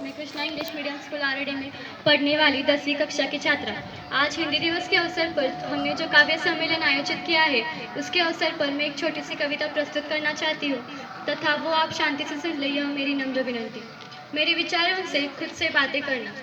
मैं Krishna English medium school RD में पढ़ने वाली 10वीं कक्षा की छात्रा। आज हिंदी दिवस के अवसर पर हमने जो काव्य सम्मेलन आयोजित किया है उसके अवसर पर मैं एक छोटी सी कविता प्रस्तुत करना चाहती हूँ तथा वो आप शांति से सुन ले, यह मेरी नम्र विनती। मेरे विचारों से खुद से बातें करना।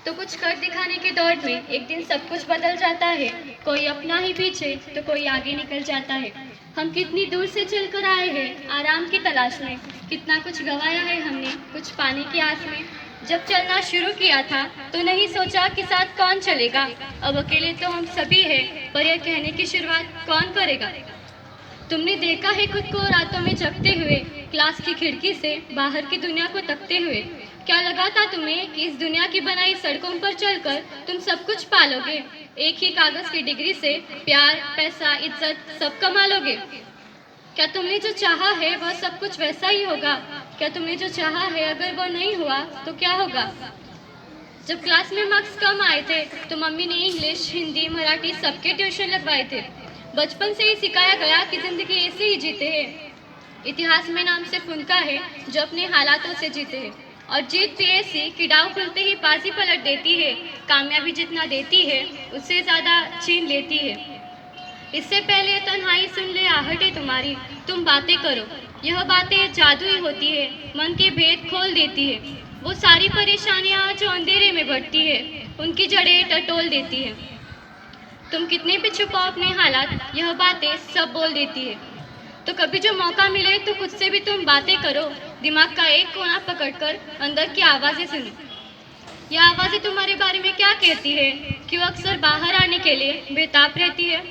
तो कुछ कर दिखाने की दौड़ में एक दिन सब कुछ बदल जाता है। कोई अपना ही पीछे तो कोई आगे निकल जाता है। हम कितनी दूर से चलकर आए हैं आराम की तलाश में, कितना कुछ गंवाया है हमने कुछ पाने की आस में। जब चलना शुरू किया था तो नहीं सोचा कि साथ कौन चलेगा। अब अकेले तो हम सभी हैं, पर यह कहने की शुरुआत कौन करेगा। तुमने देखा है खुद को रातों में जगते हुए, क्लास की खिड़की से बाहर की दुनिया को तकते हुए। क्या लगा था तुम्हें कि इस दुनिया की बनाई सड़कों पर चलकर तुम सब कुछ पालोगे। एक ही कागज की डिग्री से प्यार, पैसा, इज्जत सब कमा लोगे। क्या तुमने जो चाहा है वह सब कुछ वैसा ही होगा। क्या तुमने जो चाहा है अगर वह नहीं हुआ तो क्या होगा। जब क्लास में मार्क्स कम आए थे तो मम्मी ने इंग्लिश, हिंदी, मराठी सबके ट्यूशन लगवाए थे। बचपन से ही सिखाया गया कि जिंदगी ऐसे ही जीते हैं। इतिहास में नाम सिर्फ उनका है जो अपने हालातों से जीते हैं, और जीत भी ऐसी कि दाव खुलते ही बाजी पलट देती है। कामयाबी जितना देती है उससे ज़्यादा छीन लेती है। इससे पहले तन्हाई सुन ले आहट है तुम्हारी, तुम बातें करो। यह बातें जादू ही होती है, मन के भेद खोल देती है। वो सारी परेशानियाँ जो अंधेरे में बढ़ती है उनकी जड़ें टटोल देती है। तुम कितने भी छुपाओ अपने हालात, यह बातें सब बोल देती है। तो कभी जो मौका मिले तो खुद से भी तुम बातें करो। दिमाग का एक कोना पकड़कर अंदर की आवाज़ें सुनो। यह आवाज़ें तुम्हारे बारे में क्या कहती है, क्यों अक्सर बाहर आने के लिए बेताब रहती है।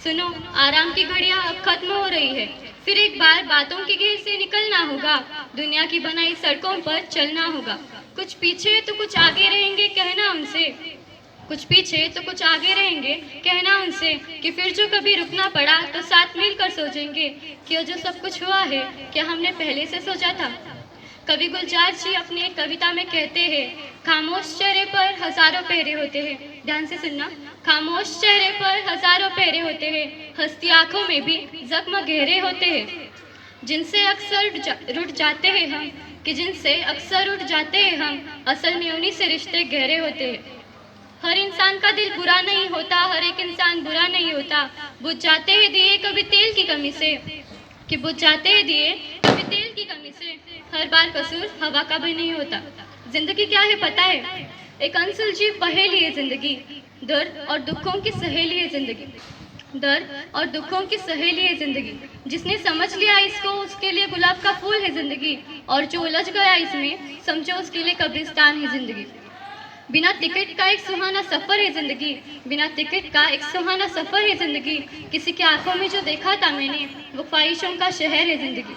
सुनो, आराम की घड़ियां अब खत्म हो रही है। फिर एक बार बातों की घेर से निकलना होगा, दुनिया की बनाई सड़कों पर चलना होगा। कुछ पीछे तो कुछ आगे रहेंगे, कहना उनसे। कुछ पीछे तो कुछ आगे रहेंगे, कहना उनसे कि फिर जो कभी रुकना पड़ा तो साथ मिलकर सोचेंगे कि जो सब कुछ हुआ है क्या हमने पहले से सोचा था। कवि गुलजार जी अपने कविता में कहते हैं, खामोश चेहरे पर हजारों पहरे होते हैं। ध्यान से सुनना। खामोश चेहरे पर हजारों पहरे होते हैं, हंसती आंखों में भी जख्म गहरे होते हैं। जिनसे अक्सर रुठ जाते हैं हम, कि जिनसे अक्सर उठ जाते हैं हम, असल में उन्हीं से रिश्ते गहरे होते हैं। हर इंसान का दिल बुरा नहीं होता, हर एक इंसान बुरा नहीं होता। बुझ जाते हैं दिए कभी तेल की कमी से, कि बुझ जाते हैं दिए कभी तेल की कमी से। हर बार कसूर हवा का भी नहीं होता। जिंदगी क्या है पता है, एक अनसुलझी पहेली है जिंदगी। दर्द और दुखों की सहेली है जिंदगी। दर्द और दुखों की सहेली है जिंदगी। जिसने समझ लिया इसको उसके लिए गुलाब का फूल है जिंदगी, और जो उलझ गया इसमें समझो उसके लिए कब्रिस्तान है जिंदगी। बिना टिकट का एक सुहाना सफर है जिंदगी, बिना टिकट का एक सुहाना सफर है जिंदगी। किसी की आंखों में जो देखा था मैंने वो ख्वाहिशों का शहर है जिंदगी।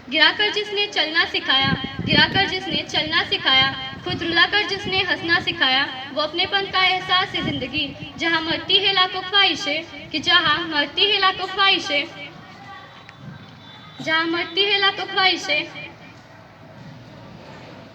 गिराकर जिसने चलना सिखाया, गिराकर जिसने चलना सिखाया, खुद रुलाकर जिसने हंसना सिखाया, वो अपनेपन का एहसास है जिंदगी। जहाँ मरती है लाखों ख्वाहिशें, कि जहाँ मरती है लाखों ख्वाहिशें, जहाँ मरती है लाखों ख्वाहिशें,